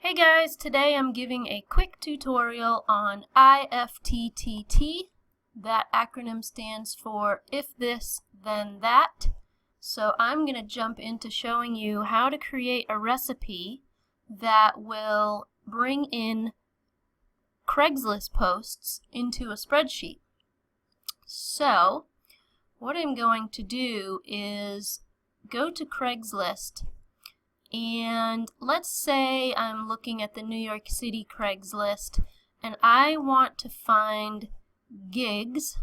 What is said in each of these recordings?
Hey guys, today I'm giving a quick tutorial on IFTTT. That acronym stands for if this, then that. So I'm going to jump into showing you how to create a recipe that will bring in Craigslist posts into a spreadsheet. So what I'm going to do is go to Craigslist. And let's say I'm looking at the New York City Craigslist and I want to find gigs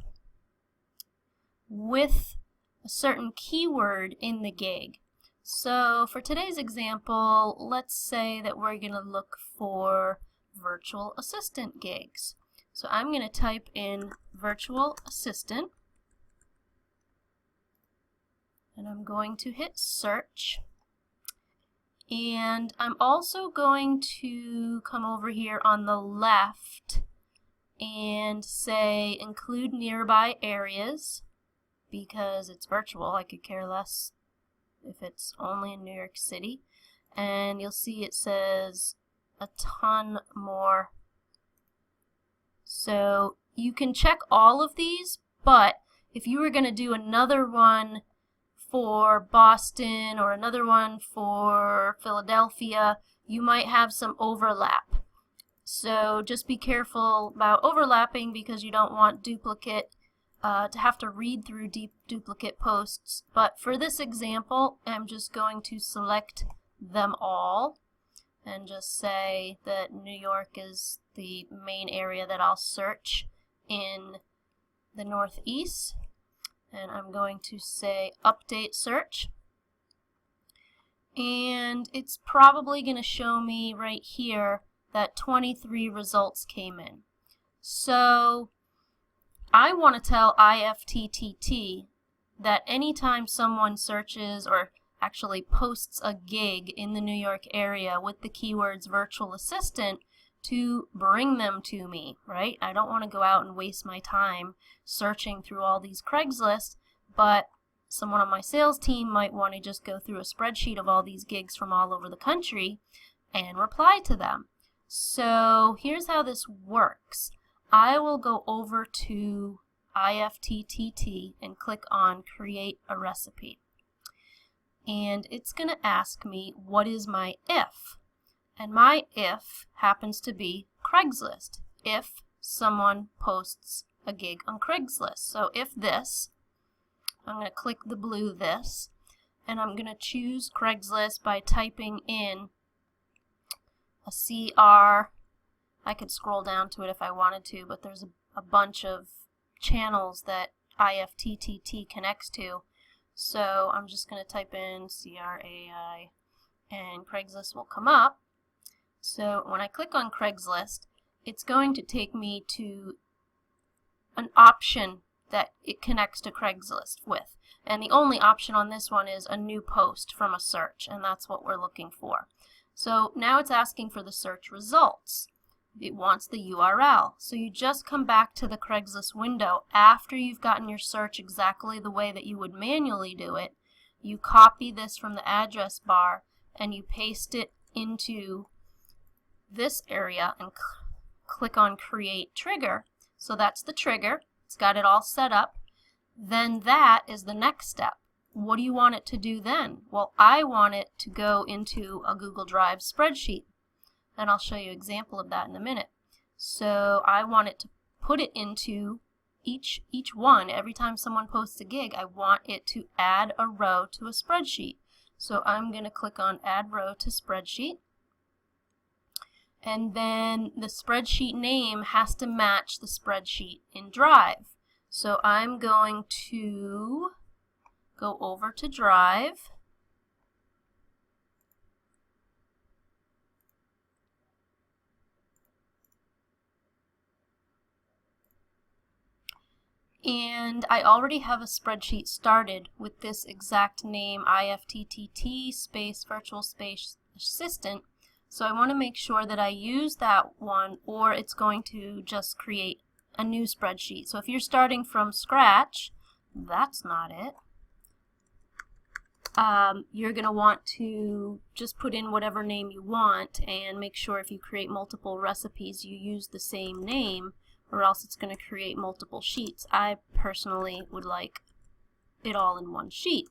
with a certain keyword in the gig. So for today's example, let's say that we're going to look for virtual assistant gigs. So I'm going to type in virtual assistant and I'm going to hit search. And I'm also going to come over here on the left and say include nearby areas because it's virtual. I could care less if it's only in New York City. And you'll see it says a ton more. So you can check all of these, but if you were going to do another one for Boston or another one for Philadelphia, you might have some overlap. So just be careful about overlapping because you don't want duplicate to have to read through duplicate posts. But for this example, I'm just going to select them all and just say that New York is the main area that I'll search in the Northeast. And I'm going to say update search, and it's probably going to show me right here that 23 results came in. So I want to tell IFTTT that anytime someone searches or actually posts a gig in the New York area with the keywords virtual assistant, to bring them to me, right? I don't want to go out and waste my time searching through all these Craigslist, but someone on my sales team might want to just go through a spreadsheet of all these gigs from all over the country and reply to them. So here's how this works. I will go over to IFTTT and click on create a recipe. And it's going to ask me what is my if. And my if happens to be Craigslist, if someone posts a gig on Craigslist. So if this, I'm going to click the blue this, and I'm going to choose Craigslist by typing in a CR. I could scroll down to it if I wanted to, but there's a bunch of channels that IFTTT connects to. So I'm just going to type in CRAI, and Craigslist will come up. So when I click on Craigslist, it's going to take me to an option that it connects to Craigslist with. And the only option on this one is a new post from a search, and that's what we're looking for. So now it's asking for the search results. It wants the URL. So you just come back to the Craigslist window after you've gotten your search exactly the way that you would manually do it. You copy this from the address bar and you paste it into this area and click on create trigger. So that's the trigger. It's got it all set up. Then that is the next step. What do you want it to do then? Well, I want it to go into a Google Drive spreadsheet, and I'll show you an example of that in a minute. So I want it to put it into each one. Every time someone posts a gig, I want it to add a row to a spreadsheet. So I'm going to click on add row to spreadsheet. And then the spreadsheet name has to match the spreadsheet in Drive. So I'm going to go over to Drive. And I already have a spreadsheet started with this exact name, IFTTT space virtual space assistant. So I want to make sure that I use that one, or it's going to just create a new spreadsheet. So if you're starting from scratch, that's not it. you're going to want to just put in whatever name you want and make sure if you create multiple recipes you use the same name, or else it's going to create multiple sheets. I personally would like it all in one sheet.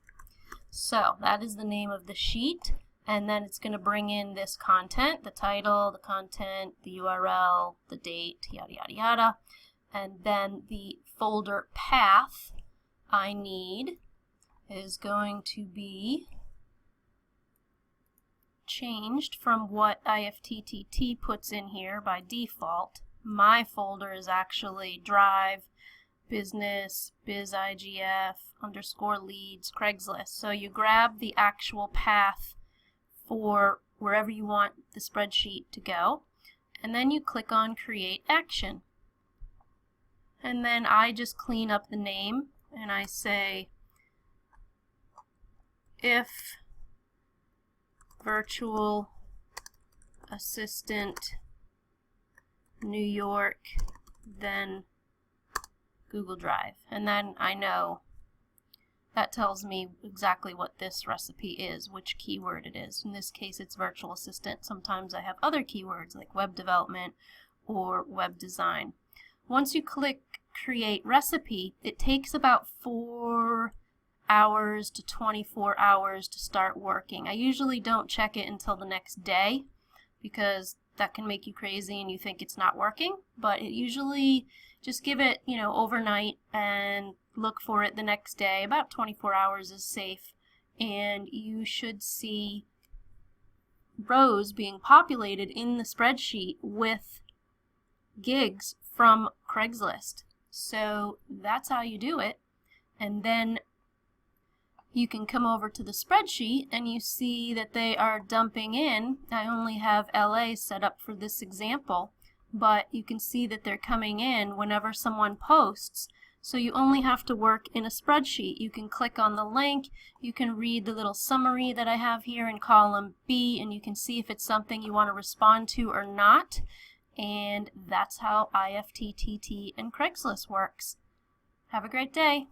So that is the name of the sheet, and then it's going to bring in this content, the title, the content, the URL, the date, yada yada yada, and then the folder path I need is going to be changed from what IFTTT puts in here by default. My folder is actually Drive, Business, BizIGF, _leads, Craigslist. So you grab the actual path for wherever you want the spreadsheet to go, and then you click on Create Action. And then I just clean up the name and I say, if virtual assistant New York, then Google Drive. And then I know that tells me exactly what this recipe is, which keyword it is. In this case, it's virtual assistant. Sometimes I have other keywords like web development or web design. Once you click Create Recipe, it takes about 4 hours to 24 hours to start working. I usually don't check it until the next day because that can make you crazy and you think it's not working, but it usually just give it, overnight and look for it the next day. About 24 hours is safe, and you should see rows being populated in the spreadsheet with gigs from Craigslist. So that's how you do it. And then you can come over to the spreadsheet and you see that they are dumping in. I only have LA set up for this example, but you can see that they're coming in whenever someone posts. So you only have to work in a spreadsheet. You can click on the link, you can read the little summary that I have here in column B, and you can see if it's something you want to respond to or not. And that's how IFTTT and Craigslist works. Have a great day.